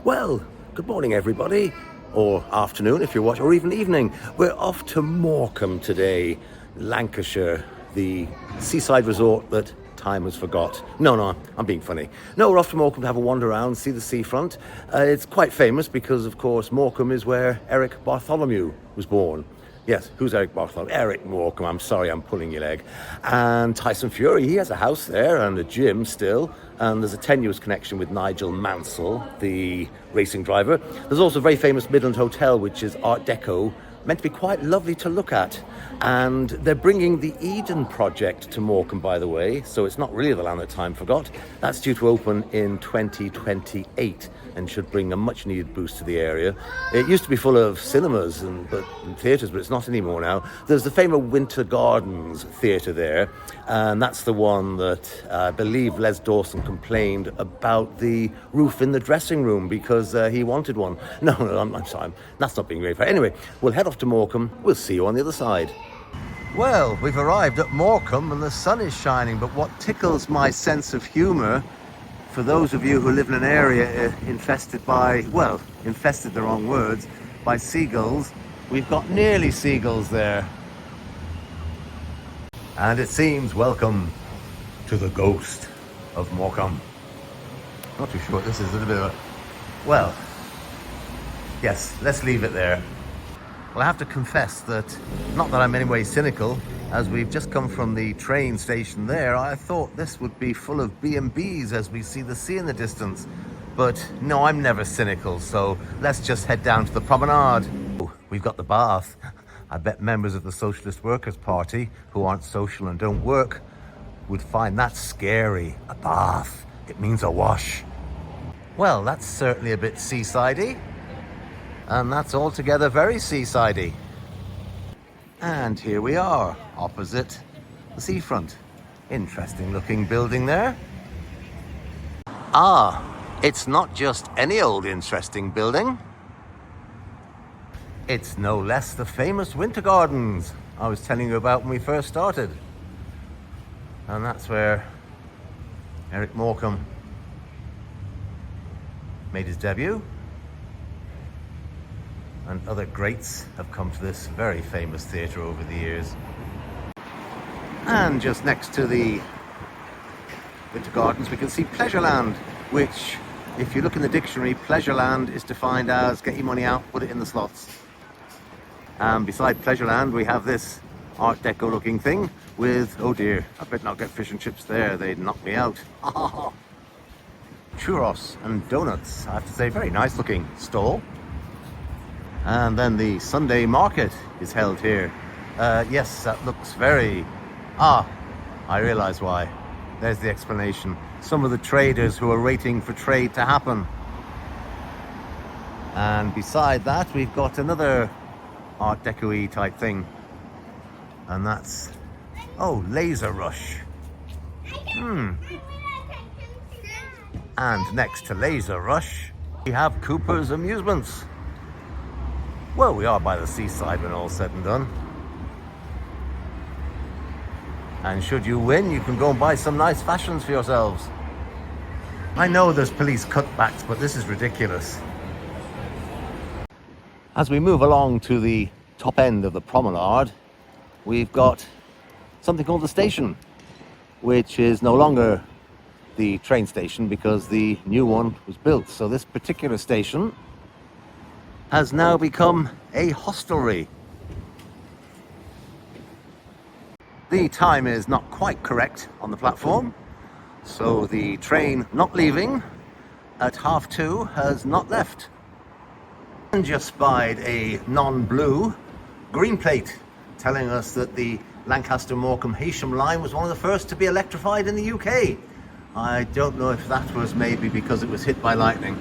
Well, good morning everybody, or afternoon if you're watching, or even evening. We're off to Morecambe today, Lancashire, the seaside resort that time has forgot. No, I'm being funny. No, we're off to Morecambe to have a wander around, see the seafront. It's quite famous because, of course, Morecambe is where Eric Bartholomew was born. Yes, who's Eric Bartholomew? Eric Morecambe, I'm sorry, I'm pulling your leg. And Tyson Fury, he has a house there and a gym still. And there's a tenuous connection with Nigel Mansell, the racing driver. There's also a very famous Midland Hotel, which is Art Deco, meant to be quite lovely to look at. And they're bringing the Eden project to Morecambe, by the way, so it's not really the land that time forgot. That's due to open in 2028 and should bring a much needed boost to the area. It used to be full of cinemas and theatres, but it's not anymore now. There's the famous Winter Gardens theatre there, and that's the one that I believe Les Dawson complained about the roof in the dressing room because he wanted one. No, I'm sorry, that's not being very fair. Anyway, we'll head off to Morecambe. We'll see you on the other side. Well, we've arrived at Morecambe and the sun is shining, but what tickles my sense of humour, for those of you who live in an area infested by, well, infested the wrong words, by seagulls, we've got nearly seagulls there. And it seems welcome to the ghost of Morecambe. Not too sure what this is, a little bit of a, well, yes, let's leave it there. Well, I have to confess that, not that I'm in any way cynical, as we've just come from the train station there, I thought this would be full of B&Bs as we see the sea in the distance. But no, I'm never cynical, so let's just head down to the promenade. Oh, we've got the bath. I bet members of the Socialist Workers' Party, who aren't social and don't work, would find that scary. A bath. It means a wash. Well, that's certainly a bit seasidey. And that's altogether very seasidey. And here we are, opposite the seafront. Interesting looking building there. Ah, it's not just any old interesting building. It's no less the famous Winter Gardens I was telling you about when we first started. And that's where Eric Morecambe made his debut. And other greats have come to this very famous theatre over the years. And just next to the Winter Gardens we can see Pleasureland, which, if you look in the dictionary, Pleasureland is defined as get your money out, put it in the slots. And beside Pleasureland we have this Art Deco looking thing with, oh dear, I better not get fish and chips there, they'd knock me out. Churros and donuts, I have to say, very nice looking stall. And then the Sunday market is held here. Yes, that looks very... I realise why. There's the explanation. Some of the traders who are waiting for trade to happen. And beside that, we've got another Art Deco-y type thing. And that's... oh, Laser Rush. And next to Laser Rush, we have Cooper's Amusements. Well, we are by the seaside when all's said and done. And should you win, you can go and buy some nice fashions for yourselves. I know there's police cutbacks, but this is ridiculous. As we move along to the top end of the promenade, we've got something called the station, which is no longer the train station because the new one was built. So this particular station has now become a hostelry. The time is not quite correct on the platform, so the train not leaving at 2:30 has not left. And just spied a non-blue green plate telling us that the Lancaster Morecambe Heysham line was one of the first to be electrified in the UK. I don't know if that was maybe because it was hit by lightning.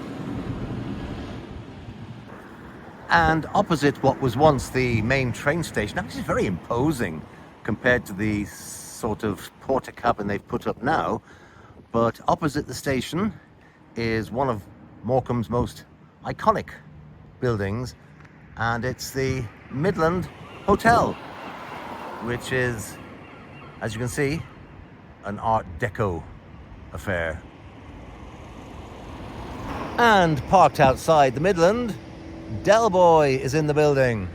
And opposite what was once the main train station, actually very imposing compared to the sort of porter cabin they've put up now, but opposite the station is one of Morecambe's most iconic buildings, and it's the Midland Hotel, which is, as you can see, an Art Deco affair. And parked outside the Midland, Del Boy is in the building.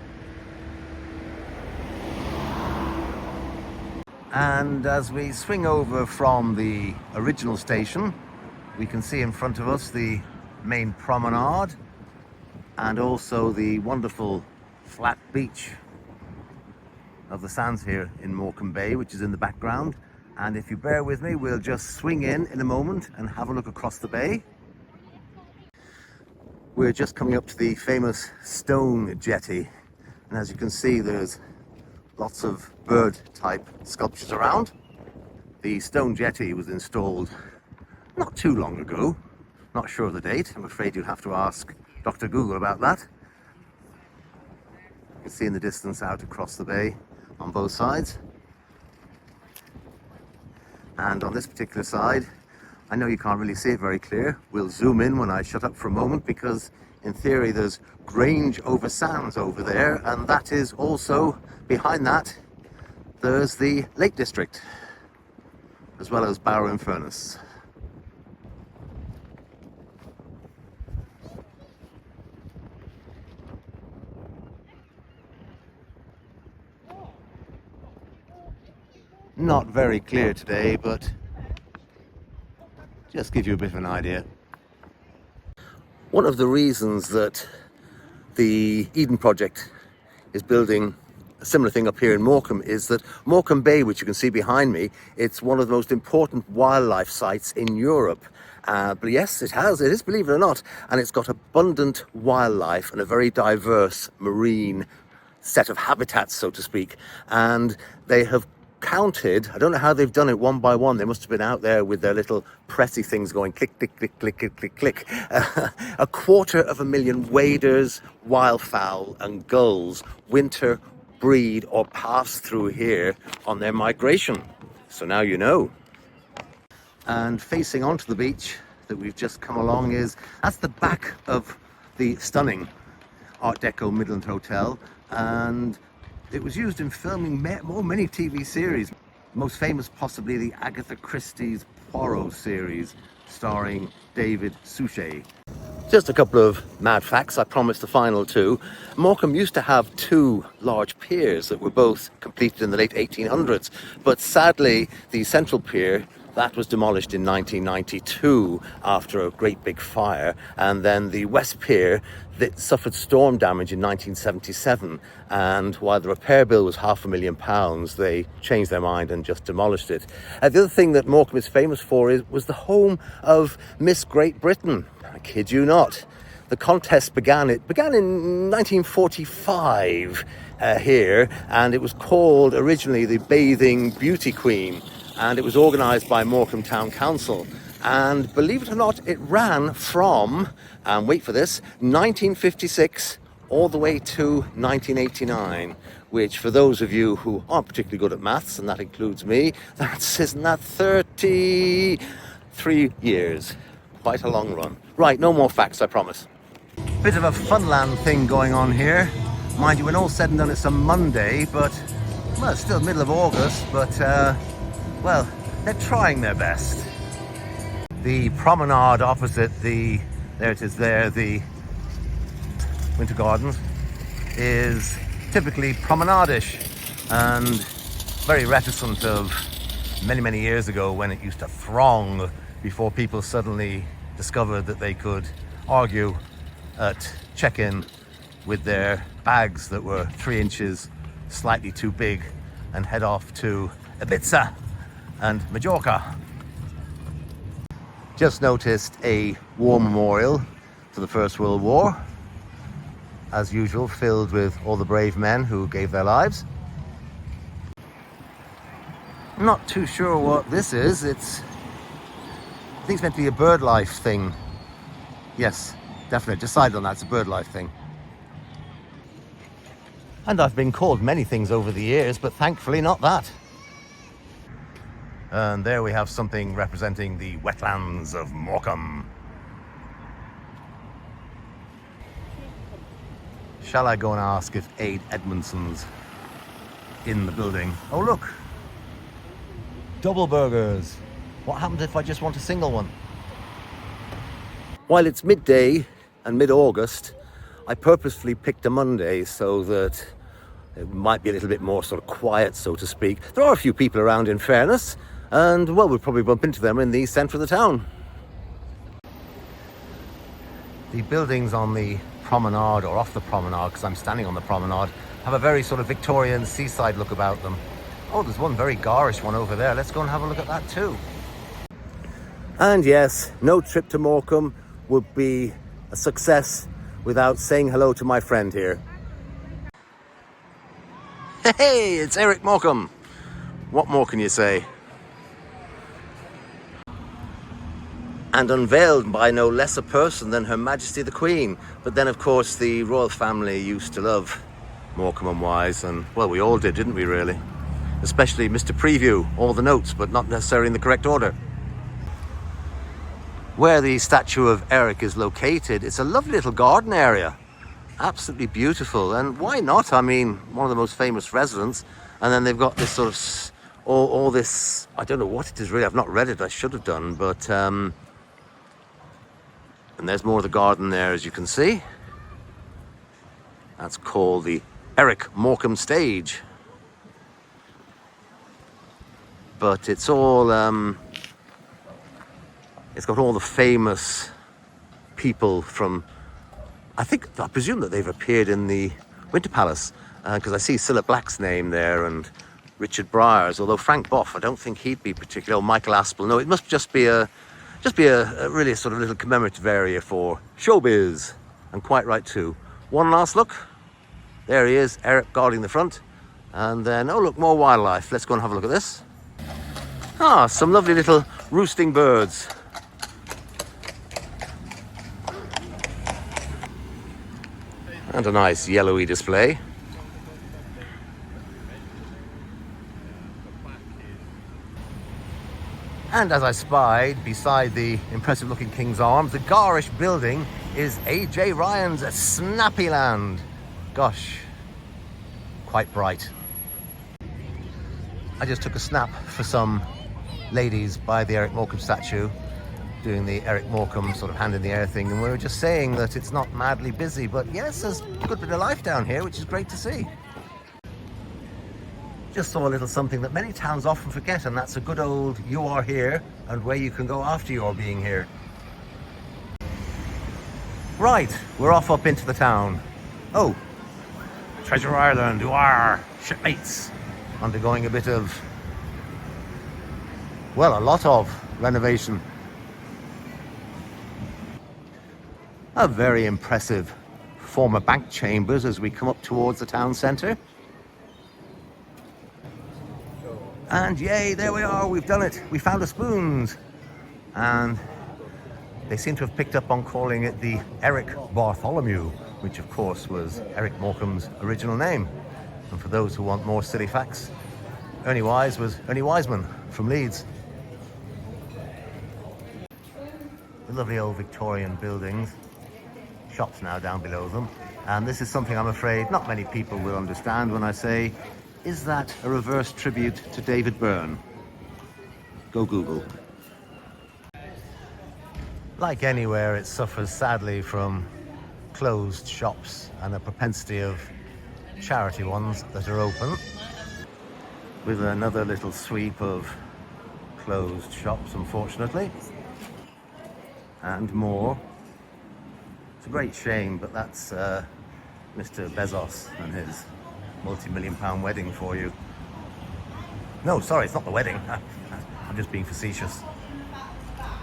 And as we swing over from the original station, we can see in front of us the main promenade and also the wonderful flat beach of the sands here in Morecambe Bay, which is in the background. And if you bear with me, we'll just swing in a moment and have a look across the bay. We're just coming up to the famous stone jetty, and as you can see, there's lots of bird type sculptures around. The stone jetty was installed not too long ago. Not sure of the date. I'm afraid you'll have to ask Dr. Google about that. You can see in the distance out across the bay on both sides. And on this particular side, I know you can't really see it very clear. We'll zoom in when I shut up for a moment, because in theory there's Grange over Sands over there, and that is also, behind that, there's the Lake District, as well as Bower-in-Furness. Not very clear today, but just give you a bit of an idea. One of the reasons that the Eden Project is building a similar thing up here in Morecambe is that Morecambe Bay, which you can see behind me, it's one of the most important wildlife sites in Europe. But yes, it is, believe it or not, and it's got abundant wildlife and a very diverse marine set of habitats, so to speak. And they have counted, I don't know how they've done it one by one, they must have been out there with their little pressy things going click, click, click, click, click, click, click. 250,000 waders, wildfowl and gulls winter, breed or pass through here on their migration. So now you know. And facing onto the beach that we've just come along that's the back of the stunning Art Deco Midland Hotel, and it was used in filming many TV series, most famous possibly the Agatha Christie's Poirot series starring David Suchet. Just a couple of mad facts, I promised the final two. Morecambe used to have two large piers that were both completed in the late 1800s, but sadly the central pier, that was demolished in 1992 after a great big fire, and then the West Pier that suffered storm damage in 1977, and while the repair bill was £500,000, they changed their mind and just demolished it. The other thing that Morecambe is famous for was the home of Miss Great Britain. I kid you not. The contest began in 1945 here, and it was called originally the Bathing Beauty Queen, and it was organised by Morecambe Town Council. And believe it or not, it ran from, and wait for this, 1956 all the way to 1989, which for those of you who aren't particularly good at maths, and that includes me, isn't that 33 years? Quite a long run. Right, no more facts, I promise. Bit of a funland thing going on here. Mind you, when all said and done, it's a Monday, but, well, it's still middle of August, but, well, they're trying their best. The promenade opposite the Winter Gardens is typically promenade-ish and very reticent of many years ago when it used to throng before people suddenly discovered that they could argue at check-in with their bags that were 3 inches slightly too big and head off to Ibiza and Majorca. Just noticed a war memorial to the First World War, as usual, filled with all the brave men who gave their lives. Not too sure what this is. I think it's meant to be a bird life thing. Yes, definitely, decided on that, it's a bird life thing. And I've been called many things over the years, but thankfully not that. And there we have something representing the wetlands of Morecambe. Shall I go and ask if Aid Edmondson's in the building? Oh look, double burgers. What happens if I just want a single one? While it's midday and mid-August, I purposefully picked a Monday so that it might be a little bit more sort of quiet, so to speak. There are a few people around, in fairness, and, well, we'll probably bump into them in the centre of the town. The buildings on the promenade, or off the promenade, because I'm standing on the promenade, have a very sort of Victorian seaside look about them. Oh, there's one very garish one over there. Let's go and have a look at that too. And yes, no trip to Morecambe would be a success without saying hello to my friend here. Hey, it's Eric Morecambe. What more can you say? And unveiled by no less a person than Her Majesty the Queen. But then, of course, the royal family used to love Morecambe and Wise, and, well, we all did, didn't we, really? Especially Mr. Preview, all the notes, but not necessarily in the correct order. Where the statue of Eric is located, it's a lovely little garden area. Absolutely beautiful, and why not? I mean, one of the most famous residents, and then they've got this sort of, all this, I don't know what it is really, I've not read it, I should have done, but, and there's more of the garden there, as you can see. That's called the Eric Morecambe Stage. But it's all, it's got all the famous people from, I presume that they've appeared in the Winter Palace, because I see Cilla Black's name there and Richard Briers, although Frank Boff, I don't think he'd be particular, or Michael Aspel. No, it must just be a really sort of little commemorative area for showbiz, and quite right too. One last look. There he is, Eric guarding the front. And then, oh look, more wildlife. Let's go and have a look at this. Ah, some lovely little roosting birds. And a nice yellowy display. And as I spied, beside the impressive looking King's Arms, the garish building is A.J. Ryan's Snappyland. Gosh, quite bright. I just took a snap for some ladies by the Eric Morecambe statue, doing the Eric Morecambe sort of hand in the air thing, and we were just saying that it's not madly busy, but yes, there's a good bit of life down here, which is great to see. Just saw a little something that many towns often forget, and that's a good old "you are here" and where you can go after your being here. Right, we're off up into the town. Oh, Treasure Island, you are shipmates, undergoing a bit of, well, a lot of renovation. A very impressive former bank chambers as we come up towards the town centre. And yay, there we are, we've done it. We found the spoons. And they seem to have picked up on calling it the Eric Bartholomew, which of course was Eric Morecambe's original name. And for those who want more silly facts, Ernie Wise was Ernie Wiseman from Leeds. The lovely old Victorian buildings, shops now down below them. And this is something I'm afraid not many people will understand when I say, is that a reverse tribute to David Byrne? Go Google. Like anywhere, it suffers sadly from closed shops and a propensity of charity ones that are open, with another little sweep of closed shops, unfortunately, and more. It's a great shame, but that's Mr. Bezos and his multi-million-pound wedding for you. No, sorry, it's not the wedding. I'm just being facetious.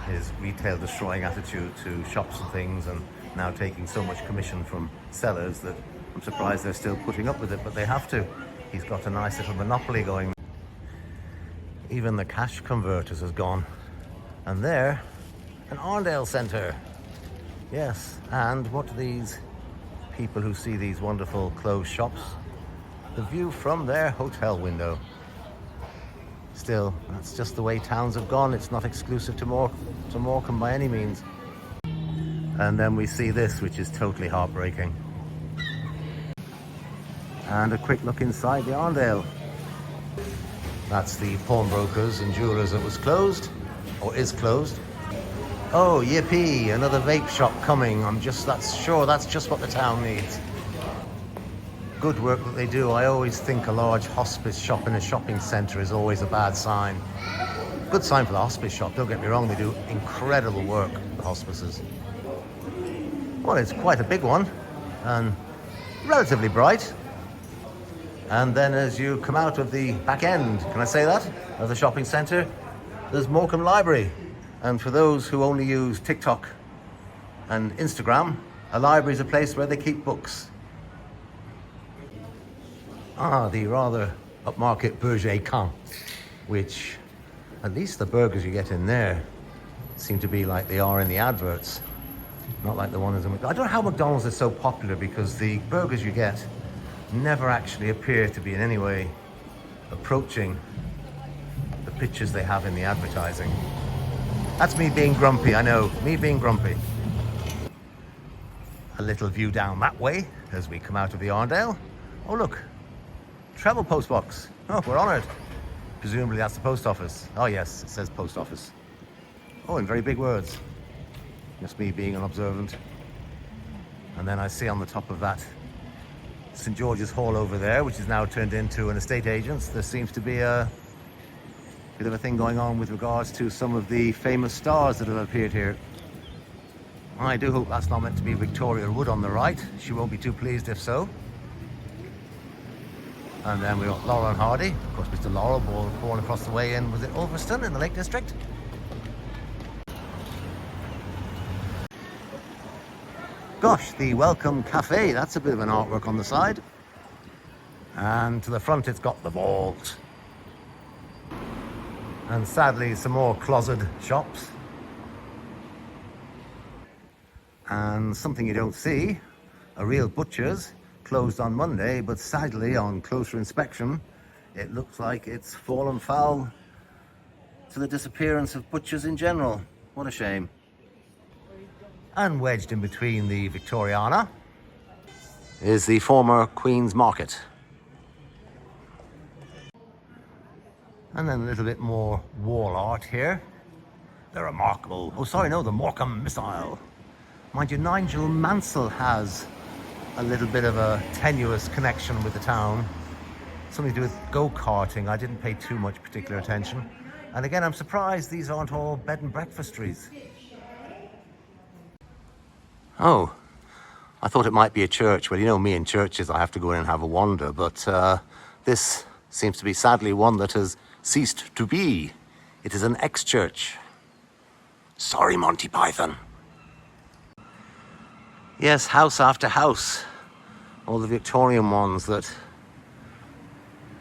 His retail destroying attitude to shops and things, and now taking so much commission from sellers that I'm surprised they're still putting up with it, but they have to. He's got a nice little monopoly going. Even the cash converters has gone. And there, an Arndale Centre. Yes, and what do these people who see these wonderful closed shops? The view from their hotel window. Still, that's just the way towns have gone. It's not exclusive to Morecambe by any means. And then we see this, which is totally heartbreaking. And a quick look inside the Arndale. That's the pawnbrokers and jewellers that was closed, or is closed. Oh, yippee, another vape shop coming. That's just what the town needs. Good work that they do. I always think a large hospice shop in a shopping centre is always a bad sign. Good sign for the hospice shop, don't get me wrong, they do incredible work, the hospices. Well, it's quite a big one and relatively bright. And then as you come out of the back end, can I say that, of the shopping centre, there's Morecambe Library. And for those who only use TikTok and Instagram, a library is a place where they keep books. The rather upmarket Burger Camp, which at least the burgers you get in there seem to be like they are in the adverts, not like the ones in McDonald's. I don't know how McDonald's is so popular because the burgers you get never actually appear to be in any way approaching the pictures they have in the advertising. That's me being grumpy, I know, me being grumpy. A little view down that way as we come out of the Arndale. Oh look, travel post box. Oh, we're on it. Presumably that's the post office. Oh yes, it says post office. Oh, in very big words. Just me being unobservant. And then I see on the top of that St. George's Hall over there, which is now turned into an estate agent's. There seems to be a bit of a thing going on with regards to some of the famous stars that have appeared here. I do hope that's not meant to be Victoria Wood on the right. She won't be too pleased if so. And then we've got Laurel and Hardy. Of course, Mr. Laurel born across the way in, was it Ulverston in the Lake District? Gosh, the Welcome Cafe, that's a bit of an artwork on the side. And to the front it's got the vault. And sadly some more closeted shops. And something you don't see, a real butcher's, closed on Monday, but sadly on closer inspection it looks like it's fallen foul to the disappearance of butchers in general. What a shame. And wedged in between the Victoriana is the former Queen's Market. And then a little bit more wall art here. The remarkable, the Morecambe Missile. Mind you, Nigel Mansell has a little bit of a tenuous connection with the town. Something to do with go-karting. I didn't pay too much particular attention. And again, I'm surprised these aren't all bed and breakfastries. Oh, I thought it might be a church. Well, you know me in churches, I have to go in and have a wander, but this seems to be sadly one that has ceased to be. It is an ex-church. Sorry, Monty Python. Yes, house after house. All the Victorian ones that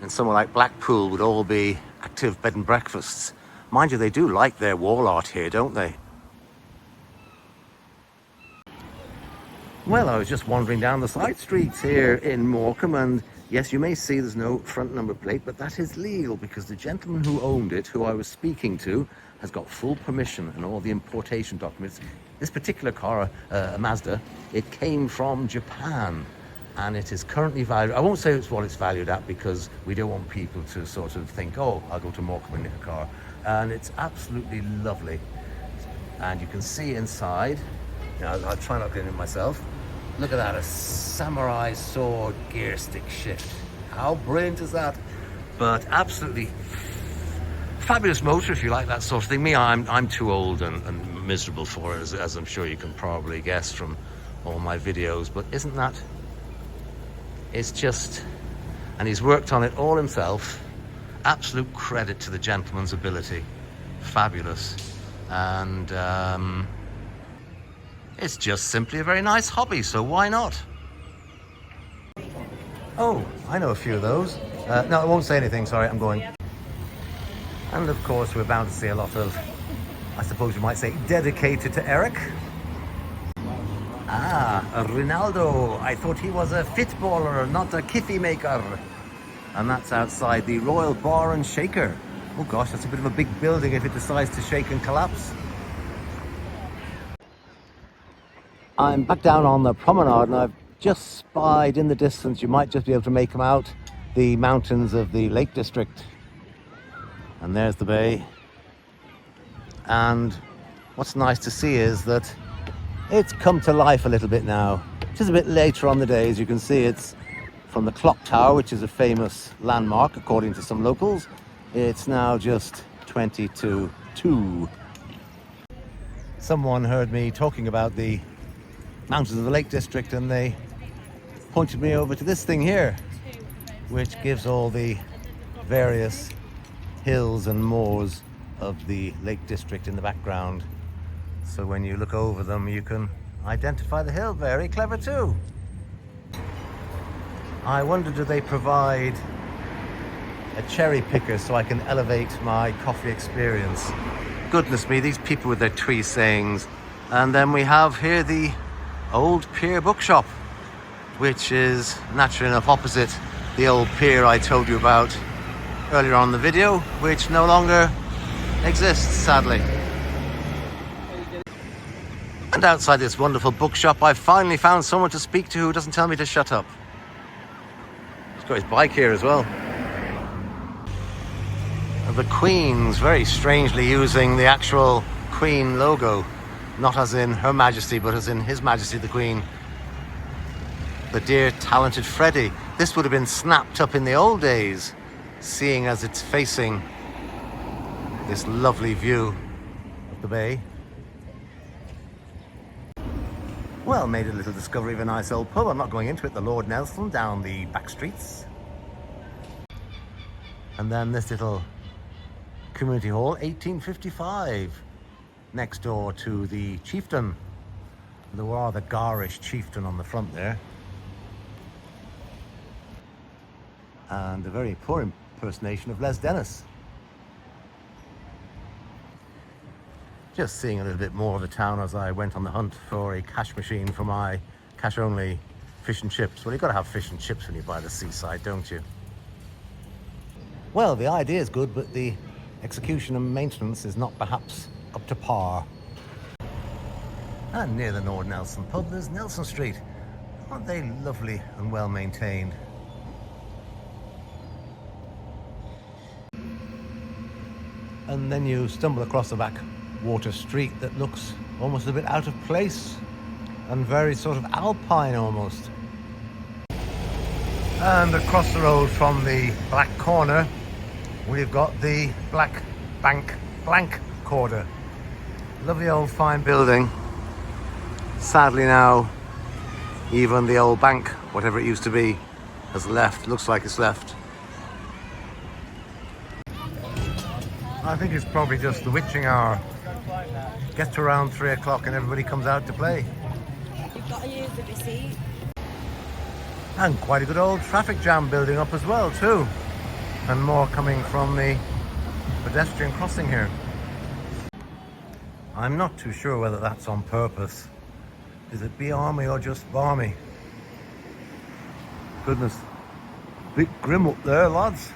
in somewhere like Blackpool would all be active bed and breakfasts. Mind you, they do like their wall art here, don't they? Well, I was just wandering down the side streets here in Morecambe, and yes, you may see there's no front number plate, but that is legal because the gentleman who owned it, who I was speaking to, has got full permission and all the importation documents. This particular car, a Mazda, it came from Japan, and it is currently valued. I won't say it's what it's valued at because we don't want people to sort of think, oh, I'll go to Morecambe and nick a car. And it's absolutely lovely. And you can see inside, now I'll try not to get in it myself. Look at that, a samurai sword gear stick shift. How brilliant is that? But absolutely fabulous motor if you like that sort of thing. Me, I'm too old and miserable for it, as I'm sure you can probably guess from all my videos. But isn't that, it's just, and he's worked on it all himself. Absolute credit to the gentleman's ability. Fabulous. And it's just simply a very nice hobby, so why not? Oh, I know a few of those. No, I won't say anything, sorry, I'm going. And of course, we're bound to see a lot of, I suppose you might say, dedicated to Eric. Ronaldo. I thought he was a footballer, not a kiffy maker. And that's outside the Royal Bar and Shaker. Oh gosh, that's a bit of a big building if it decides to shake and collapse. I'm back down on the promenade and I've just spied in the distance, you might just be able to make them out, the mountains of the Lake District. And there's the bay. And what's nice to see is that it's come to life a little bit now. Just a bit later on the day, as you can see, it's from the clock tower, which is a famous landmark according to some locals. It's now just 20 to 2. Someone heard me talking about the mountains of the Lake District, and they pointed me over to this thing here, which gives all the various hills and moors of the Lake District in the background. So when you look over them, you can identify the hill. Very clever too. I wonder, do they provide a cherry picker so I can elevate my coffee experience? Goodness me, these people with their twee sayings. And then we have here the Old Pier Bookshop, which is naturally enough opposite the old pier I told you about earlier on in the video, which no longer exists, sadly. And outside this wonderful bookshop, I finally found someone to speak to who doesn't tell me to shut up. He's got his bike here as well. And the Queen's very strangely using the actual Queen logo, not as in Her Majesty, but as in His Majesty the Queen. The dear talented Freddie. This would have been snapped up in the old days, seeing as it's facing this lovely view of the bay. Well, made a little discovery of a nice old pub. I'm not going into it. The Lord Nelson down the back streets. And then this little community hall, 1855, next door to the chieftain. The rather garish chieftain on the front there. And a very poor impersonation of Les Dennis. Just seeing a little bit more of the town as I went on the hunt for a cash machine for my cash-only fish and chips. Well, you've got to have fish and chips when you buy the seaside, don't you? Well, the idea is good, but the execution and maintenance is not perhaps up to par. And near the Lord Nelson pub, there's Nelson Street. Aren't they lovely and well maintained? And then you stumble across the back water street that looks almost a bit out of place and very sort of alpine almost. And across the road from the Black Corner, we've got the Black Bank Blank Quarter. Lovely old fine building. Sadly now, even the old bank, whatever it used to be, has left. Looks like it's left. I think it's probably just the witching hour. Gets to around 3 o'clock and everybody comes out to play. You've got to use the receipt. And quite a good old traffic jam building up as well too. And more coming from the pedestrian crossing here. I'm not too sure whether that's on purpose. Is it be-army or just barmy? Goodness, bit grim up there, lads.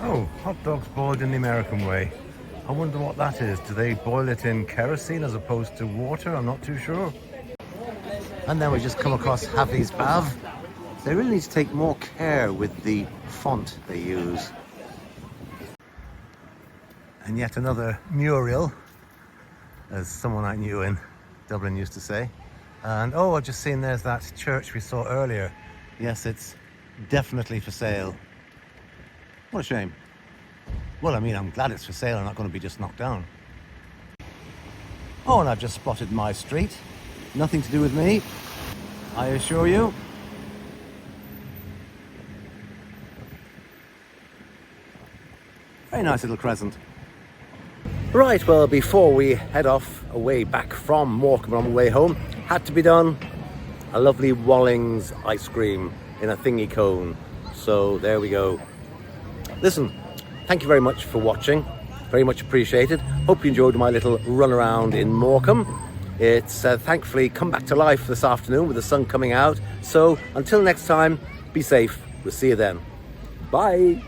Oh, hot dogs boiled in the American way. I wonder what that is. Do they boil it in kerosene as opposed to water? I'm not too sure. And then we just come across Hafiz Bav. They really need to take more care with the font they use. And yet another mural, as someone I knew in Dublin used to say. And oh, I've just seen there's that church we saw earlier. Yes, it's definitely for sale. What a shame. Well, I mean, I'm glad it's for sale and not going to be just knocked down. Oh, and I've just spotted my street. Nothing to do with me, I assure you. Very nice little crescent. Right, well, before we head off away back from Morecambe on the way home, had to be done. A lovely Wallings ice cream in a thingy cone. So there we go. Listen, thank you very much for watching. Very much appreciated. Hope you enjoyed my little run around in Morecambe. It's thankfully come back to life this afternoon with the sun coming out. So until next time, be safe. We'll see you then. Bye.